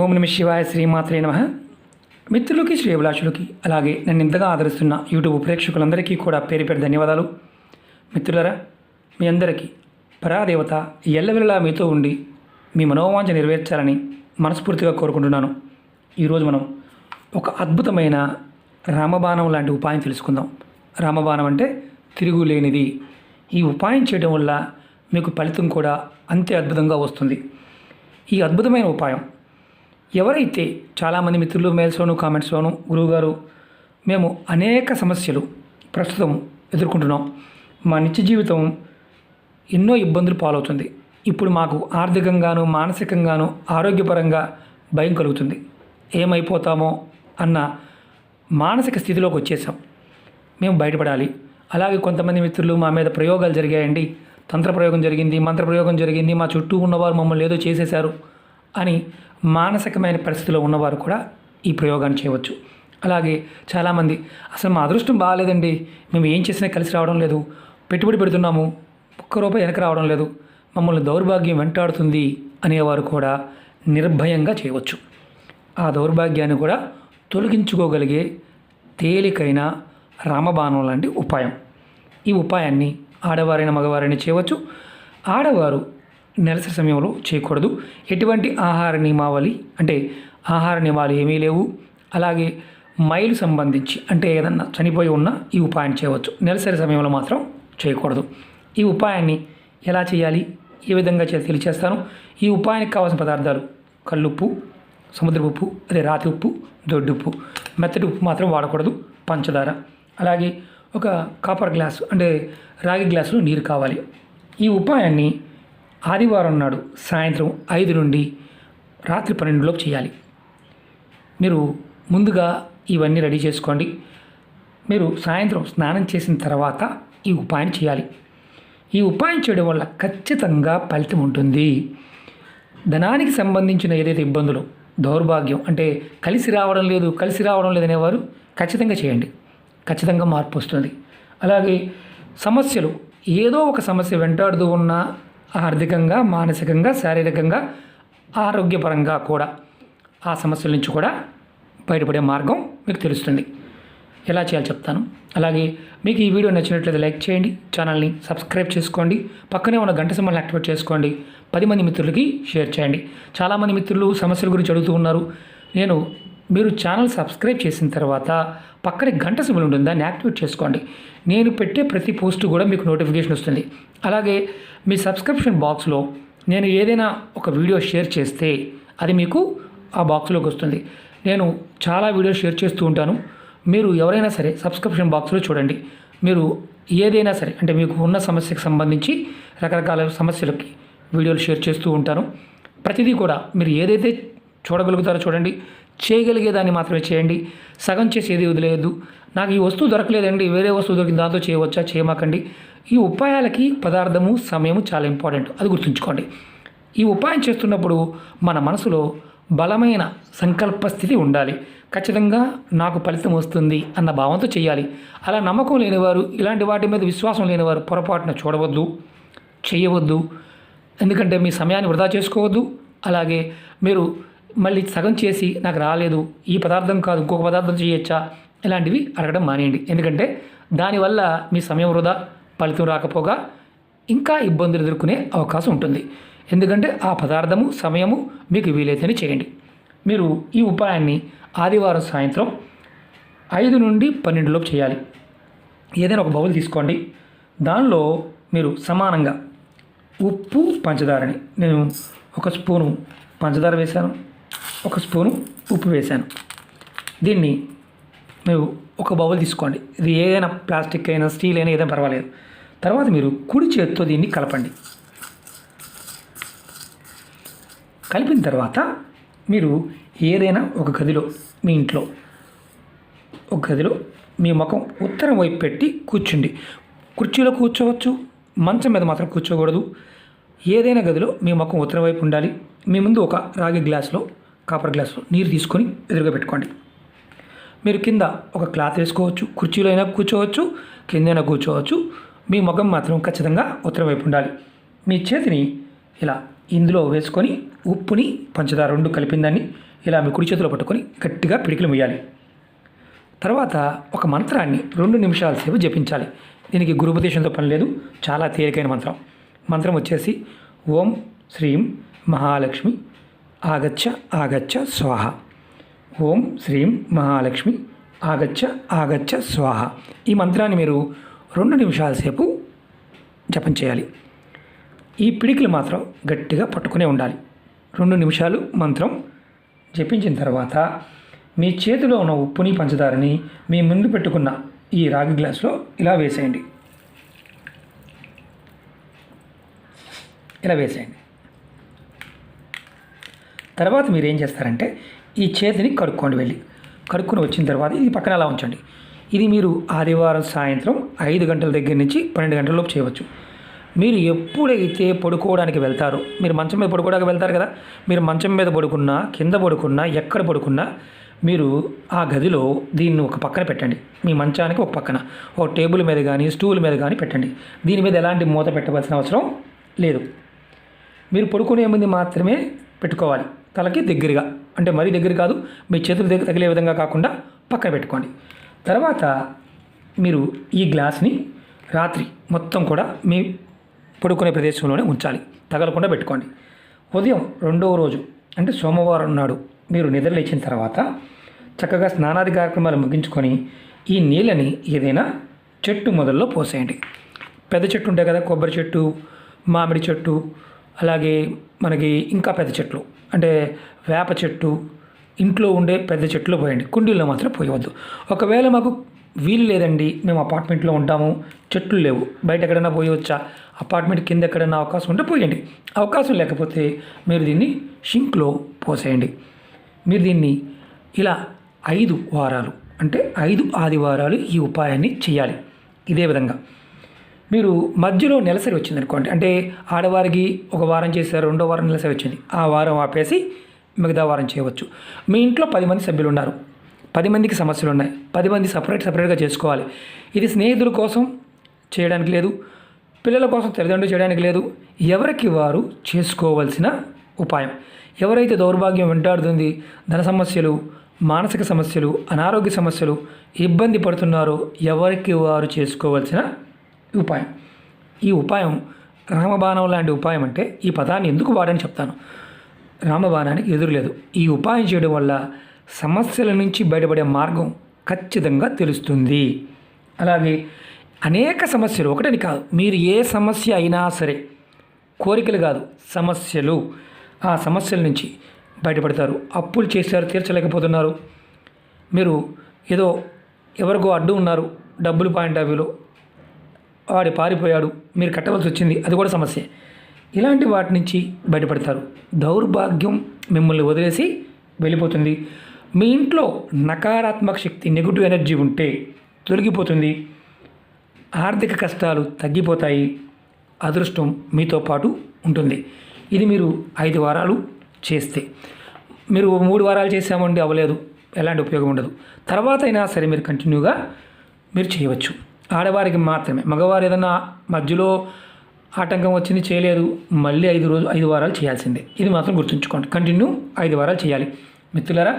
ఓం నమ శివాయ శ్రీమాత్రే నమః. మిత్రులకి శ్రేయభిలాషులకి అలాగే నన్ను ఇంతగా ఆదరిస్తున్న యూట్యూబ్ ప్రేక్షకులందరికీ కూడా పేరు పేరు ధన్యవాదాలు. మిత్రులరా, మీ అందరికీ పరాదేవత ఎల్లవెల్లలా మీతో ఉండి మీ మనోవాంఛ నెరవేర్చాలని మనస్ఫూర్తిగా కోరుకుంటున్నాను. ఈరోజు మనం ఒక అద్భుతమైన రామబాణం లాంటి ఉపాయం తెలుసుకుందాం. రామబాణం అంటే తిరుగులేనిది. ఈ ఉపాయం చేయడం వల్ల మీకు ఫలితం కూడా అంతే అద్భుతంగా వస్తుంది. ఈ అద్భుతమైన ఉపాయం ఎవరైతే చాలామంది మిత్రులు మెయిల్స్లోను కామెంట్స్లోను, గురువుగారు మేము అనేక సమస్యలు ప్రస్తుతం ఎదుర్కొంటున్నాం, మా నిత్య జీవితం ఎన్నో ఇబ్బందులు పాలవుతుంది, ఇప్పుడు మాకు ఆర్థికంగాను మానసికంగాను ఆరోగ్యపరంగా భయం కలుగుతుంది, ఏమైపోతామో అన్న మానసిక స్థితిలోకి వచ్చేసాం, మేము బయటపడాలి. అలాగే కొంతమంది మిత్రులు మా మీద ప్రయోగాలు జరిగాయండి, తంత్రప్రయోగం జరిగింది, మంత్రప్రయోగం జరిగింది, మా చుట్టూ ఉన్నవారు మమ్మల్ని ఏదో చేసేశారు అని మానసికమైన పరిస్థితిలో ఉన్నవారు కూడా ఈ ప్రయోగాన్ని చేయవచ్చు. అలాగే చాలామంది అసలు మా అదృష్టం బాగాలేదండి, మేము ఏం చేసినా కలిసి రావడం లేదు, పెట్టుబడి పెడుతున్నాము, ఒక్క రూపాయి వెనక రావడం లేదు, మమ్మల్ని దౌర్భాగ్యం వెంటాడుతుంది అనేవారు కూడా నిర్భయంగా చేయవచ్చు. ఆ దౌర్భాగ్యాన్ని కూడా తొలగించుకోగలిగే తేలికైన రామబాణం లాంటి ఉపాయం. ఈ ఉపాయాన్ని ఆడవారైన మగవారైనా చేయవచ్చు. ఆడవారు నెలసరి సమయంలో చేయకూడదు. ఎటువంటి ఆహార నియమావళి అంటే ఆహార నియమాలు ఏమీ లేవు. అలాగే మైలు సంబంధించి అంటే ఏదన్నా చనిపోయి ఉన్న ఈ ఉపాయాన్ని చేయవచ్చు. నెలసరి సమయంలో మాత్రం చేయకూడదు. ఈ ఉపాయాన్ని ఎలా చేయాలి, ఏ విధంగా తెలియచేస్తాను. ఈ ఉపాయానికి కావాల్సిన పదార్థాలు కల్లుప్పు, సముద్రపు ఉప్పు, అదే రాతి ఉప్పు, దొడ్డుప్పు, మెత్తటి ఉప్పు మాత్రం వాడకూడదు, పంచదార, అలాగే ఒక కాపర్ గ్లాసు అంటే రాగి గ్లాసులో నీరు కావాలి. ఈ ఉపాయాన్ని ఆదివారం నాడు సాయంత్రం 5 నుండి రాత్రి 12 లోపు చేయాలి. మీరు ముందుగా ఇవన్నీ రెడీ చేసుకోండి. మీరు సాయంత్రం స్నానం చేసిన తర్వాత ఈ ఉపాయం చేయాలి. ఈ ఉపాయం చేయడం వల్ల ఖచ్చితంగా ఫలితం ఉంటుంది. ధనానికి సంబంధించిన ఏదైతే ఇబ్బందులు, దౌర్భాగ్యం అంటే కలిసి రావడం లేదు అనేవారు ఖచ్చితంగా చేయండి, ఖచ్చితంగా మార్పు వస్తుంది. అలాగే సమస్యలు, ఏదో ఒక సమస్య వెంటాడుతూ ఉన్న ఆర్థికంగా, మానసికంగా, శారీరకంగా, ఆరోగ్యపరంగా కూడా ఆ సమస్యల నుంచి కూడా బయటపడే మార్గం మీకు తెలుస్తుంది. ఎలా చేయాలో చెప్తాను. అలాగే మీకు ఈ వీడియో నచ్చినట్లయితే లైక్ చేయండి, ఛానల్ని సబ్స్క్రైబ్ చేసుకోండి, పక్కనే ఉన్న గంట సింబల్ని యాక్టివేట్ చేసుకోండి, 10 మంది మిత్రులకి షేర్ చేయండి. చాలామంది మిత్రులు సమస్యల గురించి అడుగుతూ ఉన్నారు. మీరు ఛానల్ సబ్స్క్రైబ్ చేసిన తర్వాత పక్కనే గంట సింబల్ ఉంటుంది, దాన్ని యాక్టివేట్ చేసుకోండి. నేను పెట్టే ప్రతి పోస్ట్ కూడా మీకు నోటిఫికేషన్ వస్తుంది. అలాగే మీ సబ్స్క్రిప్షన్ బాక్స్లో నేను ఏదైనా ఒక వీడియో షేర్ చేస్తే అది మీకు ఆ బాక్స్లోకి వస్తుంది. నేను చాలా వీడియోస్ షేర్ చేస్తూ ఉంటాను. మీరు ఎవరైనా సరే సబ్స్క్రిప్షన్ బాక్స్లో చూడండి. మీరు ఏదైనా సరే అంటే మీకు ఉన్న సమస్యకు సంబంధించి రకరకాల సమస్యలకి వీడియోలు షేర్ చేస్తూ ఉంటాను. ప్రతిదీ కూడా మీరు ఏదైతే చూడగలుగుతారో చూడండి, చేయగలిగేదాన్ని మాత్రమే చేయండి. సగం చేసి ఏది వదిలేయద్దు. నాకు ఈ వస్తువు దొరకలేదండి, వేరే వస్తువు దొరికింది, దాంతో చేయవచ్చా, చేయమాకండి. ఈ ఉపాయాలకి పదార్థము, సమయము చాలా ఇంపార్టెంట్, అది గుర్తుంచుకోండి. ఈ ఉపాయం చేస్తున్నప్పుడు మన మనసులో బలమైన సంకల్ప స్థితి ఉండాలి. ఖచ్చితంగా నాకు ఫలితం వస్తుంది అన్న భావంతో చేయాలి. అలా నమ్మకం లేనివారు, ఇలాంటి వాటి మీద విశ్వాసం లేనివారు పొరపాటున చూడవద్దు, చేయవద్దు. ఎందుకంటే మీ సమయాన్ని వృధా చేసుకోవద్దు. అలాగే మీరు మళ్ళీ సగం చేసి నాకు రాలేదు, ఈ పదార్థం కాదు ఇంకొక పదార్థం చేయొచ్చా, ఇలాంటివి అడగడం మానేయండి. ఎందుకంటే దానివల్ల మీ సమయం వృధా, ఫలితం రాకపోగా ఇంకా ఇబ్బందులు ఎదుర్కొనే అవకాశం ఉంటుంది. ఎందుకంటే ఆ పదార్థము, సమయము మీకు వీలైతేనే చేయండి. మీరు ఈ ఉపాయాన్ని ఆదివారం సాయంత్రం 5 నుండి 12 లోపు చేయాలి. ఏదైనా ఒక బౌల్ తీసుకోండి. దానిలో మీరు సమానంగా ఉప్పు, పంచదారని, నేను 1 స్పూను పంచదార వేశాను, 1 స్పూను ఉప్పు వేశాను. దీన్ని మీరు ఒక బౌల్ తీసుకోండి. ఇది ఏదైనా ప్లాస్టిక్ అయినా స్టీల్ అయినా ఏదైనా పర్వాలేదు. తర్వాత మీరు కుడి చేతితో దీన్ని కలపండి. కలిపిన తర్వాత మీరు ఏదైనా ఒక గదిలో, మీ ఇంట్లో ఒక గదిలో మీ ముఖం ఉత్తరం వైపు పెట్టి కూర్చుండి. కుర్చీలో కూర్చోవచ్చు, మంచం మీద మాత్రం కూర్చోకూడదు. ఏదైనా గదిలో మీ ముఖం ఉత్తరం వైపు ఉండాలి. మీ ముందు ఒక రాగి గ్లాసులో, కాపర్ గ్లాసులో నీరు తీసుకొని ఎదురుగా పెట్టుకోండి. మీరు కింద ఒక క్లాత్ వేసుకోవచ్చు, కుర్చీలో అయినా కూర్చోవచ్చు, కిందైనా కూర్చోవచ్చు. మీ ముఖం మాత్రం ఖచ్చితంగా ఉత్తరం వైపు ఉండాలి. మీ చేతిని ఇలా ఇందులో వేసుకొని ఉప్పుని పంచదార రెండు కలిపిన దాన్ని ఇలా మీ కుడి చేతిలో పట్టుకొని గట్టిగా పిడికిలు వేయాలి. తర్వాత ఒక మంత్రాన్ని 2 నిమిషాల సేపు జపించాలి. దీనికి గురుపదేశంతో పని లేదు, చాలా తేలికైన మంత్రం. మంత్రం వచ్చేసి ఓం శ్రీం మహాలక్ష్మి ఆగచ్చ ఆగచ్చ స్వాహ. ఓం శ్రీం మహాలక్ష్మి ఆగచ్చ ఆగచ్చ స్వాహ. ఈ మంత్రాన్ని మీరు 2 నిమిషాల సేపు జపం చేయాలి. ఈ పిడికిలు మాత్రం గట్టిగా పట్టుకునే ఉండాలి. 2 నిమిషాలు మంత్రం జపించిన తర్వాత మీ చేతిలో ఉన్న ఉప్పుని పంచదారని మీ ముందు పెట్టుకున్న ఈ రాగి గ్లాసులో ఇలా వేసేయండి. ఇలా వేసేయండి. తర్వాత మీరు ఏం చేస్తారంటే ఈ చేతిని కడుక్కొని వచ్చిన తర్వాత ఇది పక్కన అలా ఉంచండి. ఇది మీరు ఆదివారం సాయంత్రం 5 గంటల దగ్గర నుంచి 12 గంటల లోపు చేయవచ్చు. మీరు ఎప్పుడైతే పడుకోవడానికి వెళ్తారో, మీరు మంచం మీద పడుకోవడానికి వెళ్తారు కదా, మీరు మంచం మీద పడుకున్నా కింద పడుకున్నా ఎక్కడ పడుకున్నా మీరు ఆ గదిలో దీన్ని ఒక పక్కన పెట్టండి. మీ మంచానికి ఒక పక్కన ఒక టేబుల్ మీద కానీ స్టూల్ మీద కానీ పెట్టండి. దీని మీద ఎలాంటి మూత పెట్టవలసిన అవసరం లేదు. మీరు పడుకునే ముందు మాత్రమే పెట్టుకోవాలి. తలకి దగ్గరగా, అంటే మరీ దగ్గర కాదు, మీ చేతులు తగిలే విధంగా కాకుండా పక్కన పెట్టుకోండి. తర్వాత మీరు ఈ గ్లాస్ని రాత్రి మొత్తం కూడా మీ పడుకునే ప్రదేశంలోనే ఉంచాలి, తగలకుండా పెట్టుకోండి. ఉదయం 2వ రోజు అంటే సోమవారం నాడు మీరు నిద్రలేచిన తర్వాత చక్కగా స్నానాది కార్యక్రమాలు ముగించుకొని ఈ నీళ్ళని ఏదైనా చెట్టు మొదల్లో పోసేయండి. పెద్ద చెట్టు ఉంటాయి కదా, కొబ్బరి చెట్టు, మామిడి చెట్టు, అలాగే మనకి ఇంకా పెద్ద చెట్లు అంటే వేప చెట్టు, ఇంట్లో ఉండే పెద్ద చెట్లు పోయండి. కుండీల్లో మాత్రం పోయవద్దు. ఒకవేళ మాకు వీలు లేదండి, మేము అపార్ట్మెంట్లో ఉంటాము, చెట్లు లేవు, బయట ఎక్కడైనా పోయవచ్చా, అపార్ట్మెంట్ కింద ఎక్కడైనా అవకాశం ఉంటే పోయండి. అవకాశం లేకపోతే మీరు దీన్ని షింక్లో పోసేయండి. మీరు దీన్ని ఇలా 5 వారాలు అంటే 5 ఆదివారాలు ఈ ఉపాయాన్ని చేయాలి. ఇదే విధంగా మీరు మధ్యలో నెలసరి వచ్చిందనుకోండి, అంటే ఆడవారికి ఒక వారం చేశారు, 2వ వారం నెలసరి వచ్చింది, ఆ వారం ఆపేసి మిగతా వారం చేయవచ్చు. మీ ఇంట్లో 10 మంది సభ్యులు ఉన్నారు, 10 మందికి సమస్యలు ఉన్నాయి, 10 మంది సపరేట్గా చేసుకోవాలి. ఇది స్నేహితుల కోసం చేయడానికి లేదు, పిల్లల కోసం తల్లిదండ్రులు చేయడానికి లేదు, ఎవరికి వారు చేసుకోవాల్సిన ఉపాయం. ఎవరైతే దౌర్భాగ్యం వెంటాడుతుంది, ధన సమస్యలు, మానసిక సమస్యలు, అనారోగ్య సమస్యలు, ఇబ్బంది పడుతున్నారో ఎవరికి వారు చేసుకోవాల్సిన ఉపాయం. ఈ ఉపాయం రామబాణం లాంటి ఉపాయం. అంటే ఈ పదాన్ని ఎందుకు వాడని చెప్తాను. రామబాణానికి ఎదురులేదు. ఈ ఉపాయం చేయడం వల్ల సమస్యల నుంచి బయటపడే మార్గం ఖచ్చితంగా తెలుస్తుంది. అలాగే అనేక సమస్యలు, ఒకటని కాదు, మీరు ఏ సమస్య అయినా సరే, కోరికలు కాదు సమస్యలు, ఆ సమస్యల నుంచి బయటపడతారు. అప్పులు చేశారు, తీర్చలేకపోతున్నారు, మీరు ఏదో ఎవరికో అడ్డు ఉన్నారు, డబ్బులు పాయింట్ ఆఫ్ వ్యూలో వాడి పారిపోయాడు, మీరు కట్టవలసి వచ్చింది, అది కూడా సమస్య. ఇలాంటి వాటి నుంచి బయటపడతారు. దౌర్భాగ్యం మిమ్మల్ని వదిలేసి వెళ్ళిపోతుంది. మీ ఇంట్లో నకారాత్మక శక్తి, నెగిటివ్ ఎనర్జీ ఉంటే తొలగిపోతుంది. ఆర్థిక కష్టాలు తగ్గిపోతాయి. అదృష్టం మీతో పాటు ఉంటుంది. ఇది మీరు 5 వారాలు చేస్తే. మీరు 3 వారాలు చేసామండి అవ్వలేదు, ఎలాంటి ఉపయోగం ఉండదు. తర్వాత అయినా సరే మీరు కంటిన్యూగా మీరు చేయవచ్చు. ఆడవారికి మాత్రమే. మగవారు ఏదన్నా మధ్యలో ఆటంకం వచ్చింది చేయలేదు, మళ్ళీ 5 వారాలు చేయాల్సిందే. ఇది మాత్రం గుర్తుంచుకోండి. కంటిన్యూ 5 వారాలు చేయాలి. మిత్రులారా,